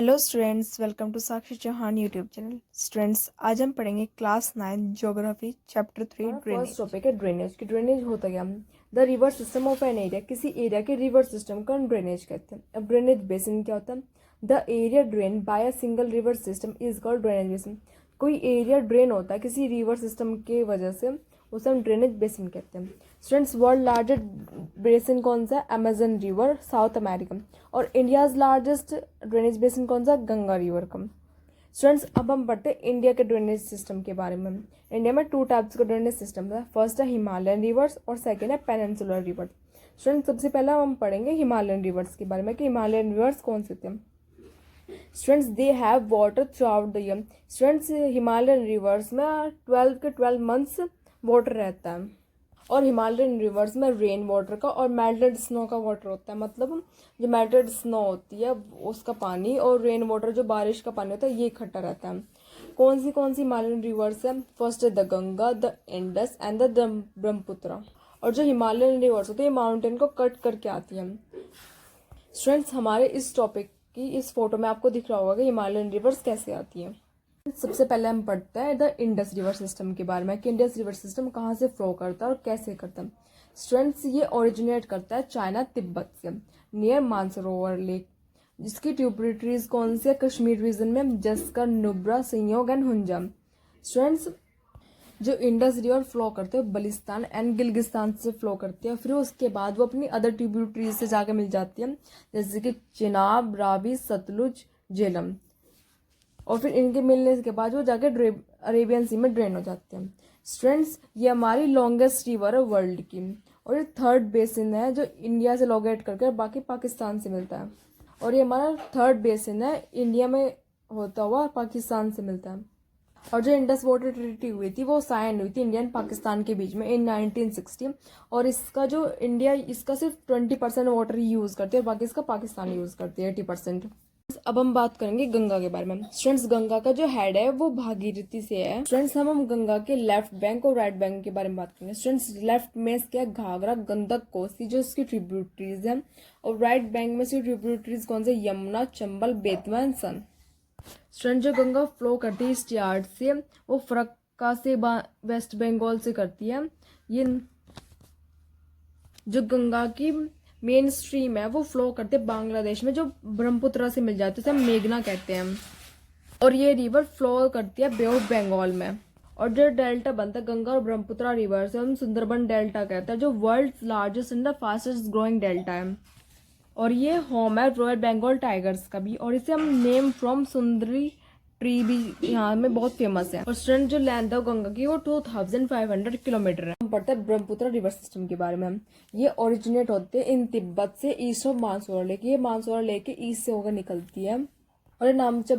Hello students, welcome to Sakshi Chauhan YouTube channel. Students, आज हम पढ़ेंगे class 9 geography chapter 3 first drainage. Topic है drainage की। ड्रेनेज होता क्या? The river system of an area. किसी एरिया के रिवर सिस्टम को हम ड्रेनेज कहते हैं। अब ड्रेनेज बेसिन क्या होता है? The area drain by a single river system is called drainage basin. कोई एरिया ड्रेन होता है किसी रिवर सिस्टम के वजह से, उसे हम ड्रेनेज बेसिन कहते हैं। स्टूडेंट्स, वर्ल्ड लार्जेस्ट बेसिन कौन सा है? Amazon river, south America. और इंडियाज लार्जेस्ट ड्रेनेज बेसिन कौन सा? गंगा रिवर का। स्टूडेंट्स, अब हम पढ़ते हैं इंडिया के ड्रेनेज सिस्टम के बारे में। इंडिया में 2 टाइप्स का ड्रेनेज सिस्टम है। फर्स्ट है हिमालयन रिवर्स और सेकेंड है पेनिनसुलर रिवर्स। स्टूडेंट्स, सबसे पहले हम पढ़ेंगे हिमालयन रिवर्स के बारे में कि हिमालयन रिवर्स कौन से थे। Students, they have water through out the year. Students, Himalayan reverse में 12 के 12 मंथ्स वाटर रहता है। और हिमालयन रिवर्स में रेन वाटर का और मेल्टेड स्नो का वाटर होता है। मतलब जो मेल्टेड स्नो होती है उसका पानी और रेन वाटर जो बारिश का पानी होता है ये इकट्ठा रहता है। कौन सी हिमालयन रिवर्स है? फर्स्ट है the Ganga, the Indus and the Brahmaputra. और जो हिमालयन रिवर्स होती है माउंटेन को कट करके आती है। स्टूडेंट्स, हमारे इस टॉपिक की इस फोटो में आपको दिख रहा होगा कि हिमालयन रिवर्स कैसे आती है। सबसे पहले हम पढ़ते हैं द इंडस रिवर सिस्टम के बारे में कि इंडस रिवर सिस्टम कहाँ से फ्लो करता है और कैसे करता है। स्टूडेंट्स, ये ओरिजिनेट करता है चाइना तिब्बत से नियर मानसरोवर लेक, जिसकी ट्रिब्यूटरीज कौन सी है? कश्मीर रीजन में जस्कर, नुब्रा, संयोग एंड हुंजा। स्टूडेंट्स, जो इंडस रिवर फ्लो करते हैं बलिस्तान एंड गिलगिस्तान से फ्लो करती है। फिर उसके बाद वो अपनी अदर ट्रिब्यूटरीज से जाकर मिल जाती है, जैसे कि चिनाब, रावी, सतलुज, झेलम। और फिर इनके मिलने के बाद वो जाके अरेबियन सी में ड्रेन हो जाते हैं। स्टूडेंट्स, ये हमारी लॉन्गेस्ट रिवर है वर्ल्ड की। और ये थर्ड बेसिन है जो इंडिया से लोकेट करके बाकी पाकिस्तान से मिलता है। और ये हमारा थर्ड बेसिन है, इंडिया में होता हुआ पाकिस्तान से मिलता है। और जो इंडस वाटर ट्रीटी हुई थी वो साइन हुई थी इंडिया एंड पाकिस्तान के बीच में इन 1960। और इसका जो इंडिया इसका सिर्फ 20% वाटर ही यूज़ करती है और बाकी इसका पाकिस्तान यूज़ करती है 80%। अब हम बात करेंगे गंगा के बारे में। स्टूडेंट्स, गंगा का जो हेड है वो भागीरथी से है। स्टूडेंट्स, हम गंगा के लेफ्ट बैंक और राइट बैंक के बारे में बात करेंगे। स्टूडेंट्स, लेफ्ट में इसके घाघरा, गंडक, कोसी जो इसकी ट्रिब्यूटरीज है। और राइट बैंक में इसकी ट्रिब्यूटरीज कौन से? यमुना, चंबल, बेतवा एंड सन। स्टूडेंट, जो गंगा फ्लो करती है इस यार्ड से वो फरक्का से वेस्ट बंगाल से करती है। ये जो गंगा की मेन स्ट्रीम है वो फ्लो करते बांग्लादेश में जो ब्रह्मपुत्र से मिल जाते हैं, मेघना कहते हैं। और ये रिवर फ्लो करती है बे ऑफ बंगाल में। और जो डेल्टा बनता है गंगा और ब्रह्मपुत्र रिवर से हम सुंदरबन डेल्टा कहते हैं, जो world largest and the fastest growing delta है। और ये होम है रॉयल बंगाल टाइगर्स का भी। और इसे हम नेम फ्रॉम सुंदरी ट्री भी यहाँ में बहुत फेमस है। और स्टूडेंट, जो लेंथ है गंगा की वो 2500 किलोमीटर है। हम पढ़ते हैं ब्रह्मपुत्र रिवर सिस्टम के बारे में। ये ओरिजिनेट होते हैं इन तिब्बत से ईस्ट ऑफ मानसरोवर लेक। ये मानसरोवर लेक के ईस्ट से होकर निकलती है। और ये नामचा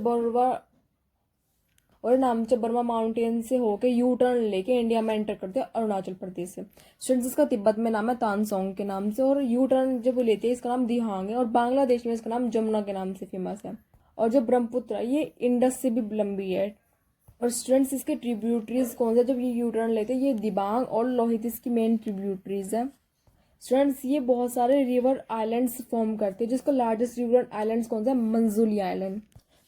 बर्मा माउंटेन से होकर यू टर्न लेके इंडिया में एंटर करते हैं अरुणाचल प्रदेश से। स्टूडेंट्स, इसका तिब्बत में नाम है तानसोंग के नाम से। और यू टर्न जब वो लेते हैं इसका नाम दिहांग है। और बांग्लादेश में इसका नाम जमुना के नाम से फेमस है। और जो ब्रह्मपुत्र ये इंडस से भी लंबी है। और स्टूडेंट्स, इसके ट्रिब्यूटरीज कौन से जब ये यू टर्न लेते हैं? ये दिबांग और लोहित इसकी मेन ट्रिब्यूटरीज है। स्टूडेंट्स, ये बहुत सारे रिवर आइलैंड्स फॉर्म करते हैं, जिसका लार्जेस्ट रिवर आइलैंड्स कौन सा है? मंजूली आइलैंड।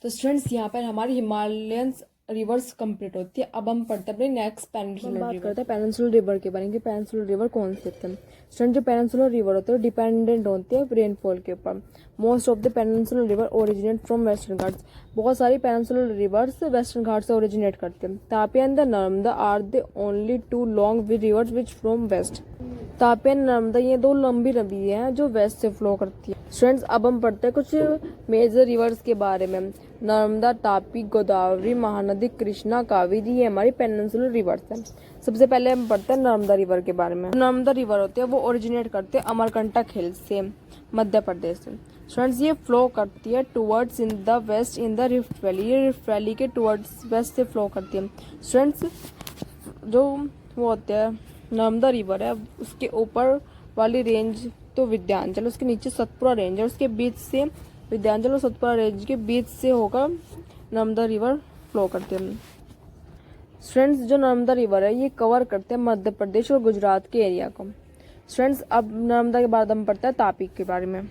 तो स्टूडेंट्स, यहाँ पर हमारी हिमालयन रिवर्स कंप्लीट होती है। अब हम पढ़ते हैं अपने नेक्स्ट पेनिनसुलर बात करते हैं पेनिनसुलर रिवर के बारे में। पेनिनसुलर रिवर कौन से होते हैं? स्टूडेंट, जो पेनिनसुलर रिवर होते हैं डिपेंडेंट होते हैं रेनफॉल के ऊपर। Most of the peninsular river originate from western Ghats. बहुत सारी पेनिनसुलर रिवर्स वेस्टर्न घाट से ओरिजिनेट करते हैं। Tapi and the Narmada are the only 2 long rivers which from west. Tapi and Narmada ये 2 लंबी नदी हैं जो वेस्ट से फ्लो करती है। स्टूडेंट्स, अब हम पढ़ते हैं कुछ मेजर रिवर्स के बारे में। नर्मदा, तापी, गोदावरी, महानदी, कृष्णा, कावेरी, ये हमारी पेनिनसुलर रिवर्स है। सबसे पहले हम पढ़ते हैं नर्मदा रिवर के बारे में। नर्मदा रिवर होते हैं वो ओरिजिनेट करते हैं अमरकंटक हिल से मध्य प्रदेश से। स्टूडेंट्स, ये फ्लो करती है towards in the west in the rift valley. ये रिफ्ट वैली के टुवर्ड्स वेस्ट से फ्लो करती है। स्टूडेंट्स, जो वो होते हैं नर्मदा रिवर है उसके ऊपर वाली रेंज तो विंध्याचल, उसके नीचे सतपुरा रेंज है। उसके बीच से विंध्याचल और सतपुरा रेंज के बीच से होकर नर्मदा रिवर फ्लो करते हैं। स्टूडेंट्स, जो नर्मदा रिवर है ये कवर करते हैं मध्य प्रदेश और गुजरात के एरिया को। स्टूडेंट्स अब नर्मदा के बाद हम पढ़ते हैं तापी के बारे में।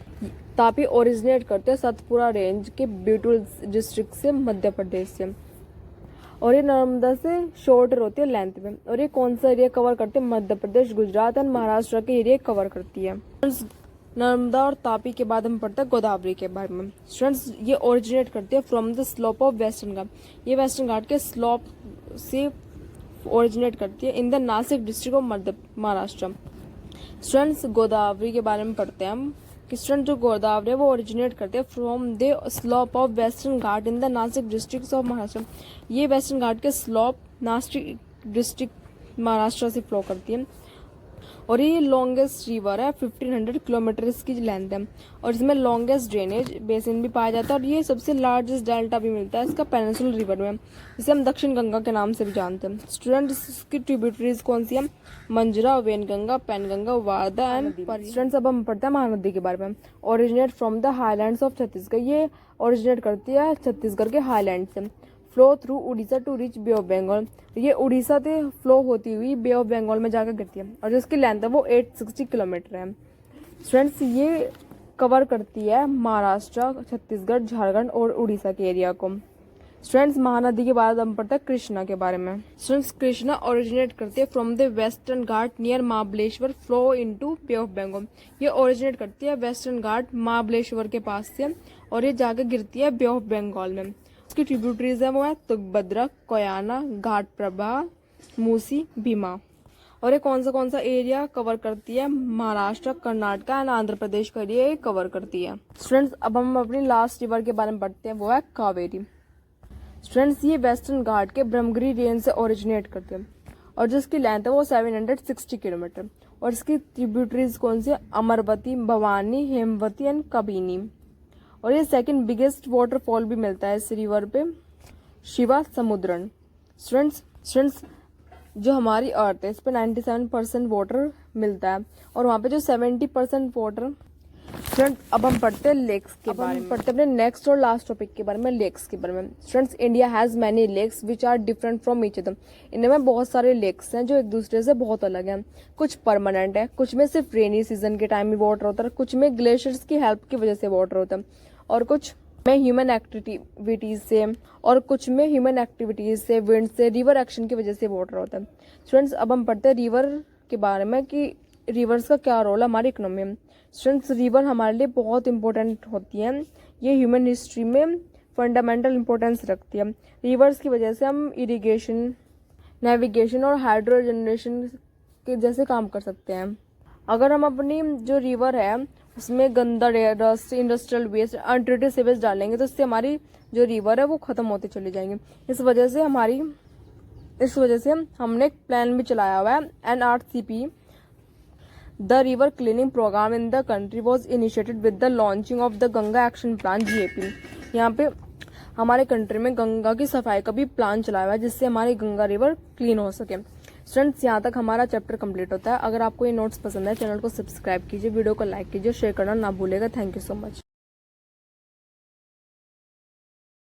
तापी ओरिजिनेट करते हैं सतपुरा रेंज के बैतूल डिस्ट्रिक्ट से, मध्य प्रदेश से, और ये नर्मदा से शॉर्टर होती है लेंथ में। और ये कौन सा एरिया कवर करते हैं? मध्य प्रदेश, गुजरात एंड महाराष्ट्र के एरिया कवर करती है। नर्मदा और तापी के बाद हम पढ़ते हैं गोदावरी के बारे में। स्टूडेंट्स ये ओरिजिनेट करती है from the slope of Western Ghat. ये वेस्टर्न घाट के स्लोप से ओरिजिनेट करती है in the Nashik district of Madhya Maharashtra. Students Godavari के बारे में पढ़ते हैं हम कि स्टूडेंट जो गोदावरी है वो ओरिजिनेट करते हैं from the slope of Western Ghat in the Nashik district of Maharashtra. ये वेस्टर्न घाट के स्लोप नासिक डिस्ट्रिक्ट महाराष्ट्र से फ्लो करती है, और ये लॉन्गेस्ट रिवर है, 1500 किलोमीटर इसकी लेंथ है, और इसमें लॉन्गेस्ट ड्रेनेज बेसिन भी पाया जाता है, और ये सबसे लार्जेस्ट डेल्टा भी मिलता है इसका पेनिनसुलर रिवर में, जिसे हम दक्षिण गंगा के नाम से भी जानते हैं। स्टूडेंट्स इसकी ट्रिब्यूटरीज कौन सी है? मंजरा, वेनगंगा, पैनगंगा, वारदा एंड स्टूडेंट्स अब हम पढ़ते हैं महानदी के बारे में। Originate from the highlands of Chhattisgarh. ये ओरिजिनेट करती है छत्तीसगढ़ के हाईलैंड से, flow through Orissa to reach bay of Bengal. ये उड़ीसा से फ्लो होती हुई बे ऑफ बंगाल में जाकर गिरती है, और जिसकी लेंथ है वो 860 किलोमीटर है। स्टूडेंट्स ये कवर करती है महाराष्ट्र, छत्तीसगढ़, झारखंड और उड़ीसा के एरिया को। स्टूडेंट्स महानदी के बाद हम पढ़ते हैं कृष्णा के बारे में। स्टूडेंट्स कृष्णा ओरिजिनेट करती है from the western Ghat near Mahabaleshwar, flow into bay of Bengal. ये ओरिजिनेट करती है वेस्टर्न घाट महाबलेश्वर के पास से, और ये जाकर गिरती है बे ऑफ बंगाल में। इसकी ट्रिब्यूटरीज है वो है तुंगभद्रा, कोयाना, घाट प्रभा, मूसी, भीमा। और ये कौन सा एरिया कवर करती है? महाराष्ट्र, कर्नाटक एंड आंध्र प्रदेश का एरिया कवर करती है। स्टूडेंट्स अब हम अपनी लास्ट रिवर के बारे में पढ़ते हैं, वो है कावेरी। स्टूडेंट्स ये वेस्टर्न घाट के ब्रह्मगिरी रेंज से ओरिजिनेट करते हैं, और जिसकी लेंथ है वो 760 किलोमीटर, और इसकी ट्रिब्यूटरीज कौन सी है? अमरवती, भवानी, हेमवती एंड कबिनी। और ये सेकंड बिगेस्ट वाटरफॉल भी मिलता है इस रिवर पे, शिवा समुद्रन। स्टूडेंट्स जो हमारी अर्थ है इस पे 97% वाटर मिलता है, और वहाँ पे जो 70% वाटर। स्टूडेंट अब हम पढ़ते हैं लेक्स के बारे में, पढ़ते हैं अपने नेक्स्ट और लास्ट टॉपिक के बारे में, लेक्स के बारे में। Students India has many lakes which are different from each other. इनमें में बहुत सारे लेक्स हैं जो एक दूसरे से बहुत अलग हैं। कुछ परमानेंट है, कुछ में सिर्फ रेनी सीजन के टाइम में वाटर होता है, कुछ में ग्लेशियर्स की हेल्प की वजह से वाटर होता है, और कुछ में ह्यूमन एक्टिविटीज से, और कुछ में ह्यूमन एक्टिविटीज से, विंड से, रिवर एक्शन की वजह से वाटर होता है। स्टूडेंट्स अब हम पढ़ते हैं रिवर के बारे में कि रिवर्स का क्या रोल है हमारी इकोनॉमी में। स्टूडेंट्स रिवर हमारे लिए बहुत इंपॉर्टेंट होती है, ये ह्यूमन हिस्ट्री में फंडामेंटल इंपॉर्टेंस रखती है। रिवर्स की वजह से हम इरिगेशन, नेविगेशन और हाइड्रो जनरेशन के जैसे काम कर सकते हैं। अगर हम अपनी जो रिवर है उसमें गंदा dust, industrial waste, untreated sewage डालेंगे तो इससे हमारी जो रिवर है वो खत्म होती चली जाएंगी। इस वजह से हमने एक प्लान भी चलाया हुआ है, NRCP। The river cleaning programme in the country was initiated with the launching of the Ganga action plan, GAP। यहाँ पे हमारे कंट्री में गंगा की सफाई का भी प्लान चलाया हुआ है, जिससे हमारी गंगा रिवर क्लीन हो सके। स्टूडेंट्स यहाँ तक हमारा चैप्टर कंप्लीट होता है। अगर आपको ये नोट्स पसंद है, चैनल को सब्सक्राइब कीजिए, वीडियो को लाइक कीजिए, शेयर करना ना भूलेगा। Thank you so much.